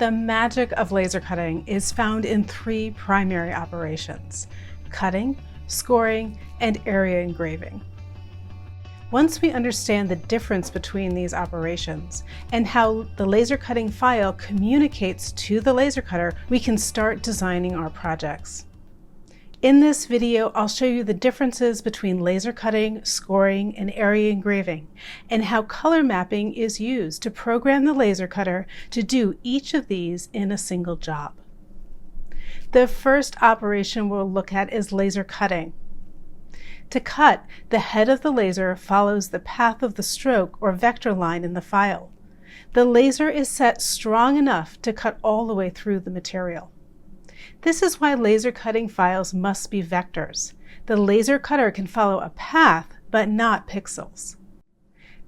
The magic of laser cutting is found in three primary operations: cutting, scoring, and area engraving. Once we understand the difference between these operations and how the laser cutting file communicates to the laser cutter, we can start designing our projects. In this video, I'll show you the differences between laser cutting, scoring, and area engraving, and how color mapping is used to program the laser cutter to do each of these in a single job. The first operation we'll look at is laser cutting. To cut, the head of the laser follows the path of the stroke or vector line in the file. The laser is set strong enough to cut all the way through the material. This is why laser cutting files must be vectors. The laser cutter can follow a path, but not pixels.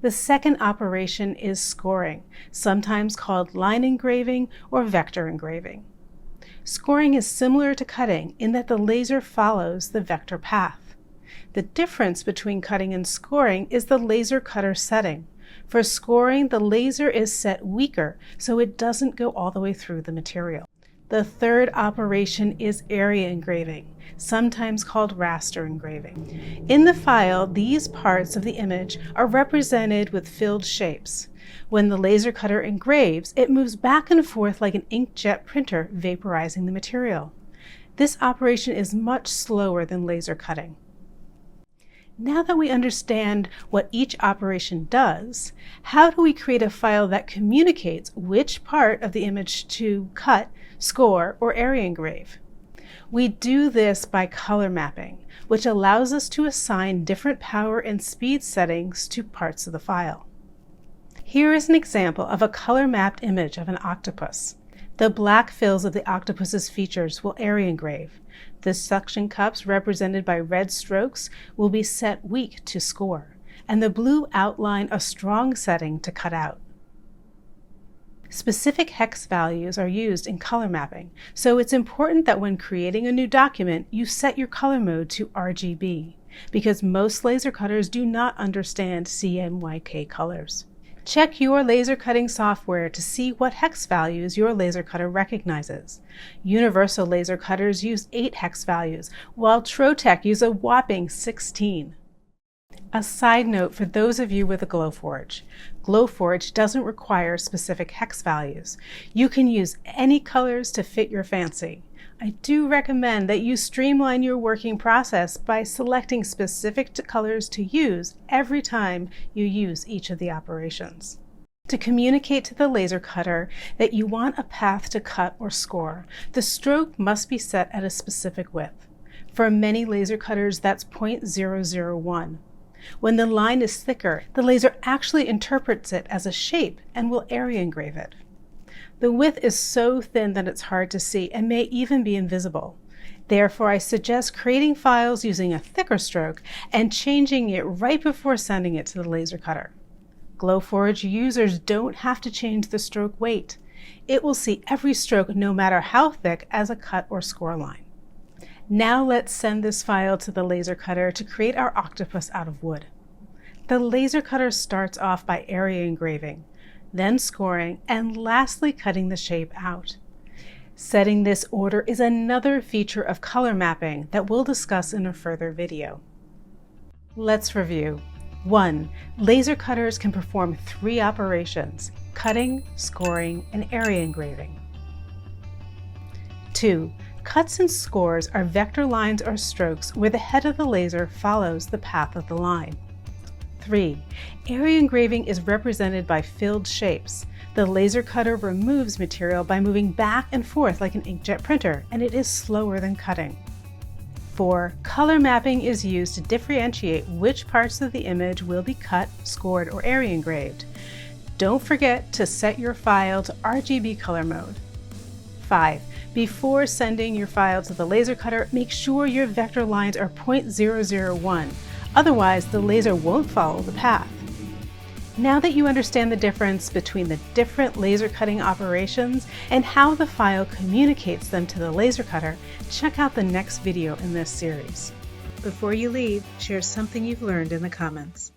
The second operation is scoring, sometimes called line engraving or vector engraving. Scoring is similar to cutting in that the laser follows the vector path. The difference between cutting and scoring is the laser cutter setting. For scoring, the laser is set weaker, so it doesn't go all the way through the material. The third operation is area engraving, sometimes called raster engraving. In the file, these parts of the image are represented with filled shapes. When the laser cutter engraves, it moves back and forth like an inkjet printer, vaporizing the material. This operation is much slower than laser cutting. Now that we understand what each operation does, how do we create a file that communicates which part of the image to cut, score, or area engrave? We do this by color mapping, which allows us to assign different power and speed settings to parts of the file. Here is an example of a color-mapped image of an octopus. The black fills of the octopus's features will area engrave. The suction cups, represented by red strokes, will be set weak to score, and the blue outline a strong setting to cut out. Specific hex values are used in color mapping, so it's important that when creating a new document, you set your color mode to RGB, because most laser cutters do not understand CMYK colors. Check your laser cutting software to see what hex values your laser cutter recognizes. Universal laser cutters use 8 hex values, while Trotec use a whopping 16. A side note for those of you with a Glowforge. Glowforge doesn't require specific hex values. You can use any colors to fit your fancy. I do recommend that you streamline your working process by selecting specific colors to use every time you use each of the operations. To communicate to the laser cutter that you want a path to cut or score, the stroke must be set at a specific width. For many laser cutters, that's 0.001. When the line is thicker, the laser actually interprets it as a shape and will area engrave it. The width is so thin that it's hard to see and may even be invisible. Therefore, I suggest creating files using a thicker stroke and changing it right before sending it to the laser cutter. Glowforge users don't have to change the stroke weight. It will see every stroke, no matter how thick, as a cut or score line. Now let's send this file to the laser cutter to create our octopus out of wood. The laser cutter starts off by area engraving, then scoring, and lastly cutting the shape out. Setting this order is another feature of color mapping that we'll discuss in a further video. Let's review. 1. Laser cutters can perform 3 operations: cutting, scoring, and area engraving. 2. Cuts and scores are vector lines or strokes where the head of the laser follows the path of the line. 3. Area engraving is represented by filled shapes. The laser cutter removes material by moving back and forth like an inkjet printer, and it is slower than cutting. 4. Color mapping is used to differentiate which parts of the image will be cut, scored, or area engraved. Don't forget to set your file to RGB color mode. 5. Before sending your file to the laser cutter, make sure your vector lines are 0.001. Otherwise, the laser won't follow the path. Now that you understand the difference between the different laser cutting operations and how the file communicates them to the laser cutter, check out the next video in this series. Before you leave, share something you've learned in the comments.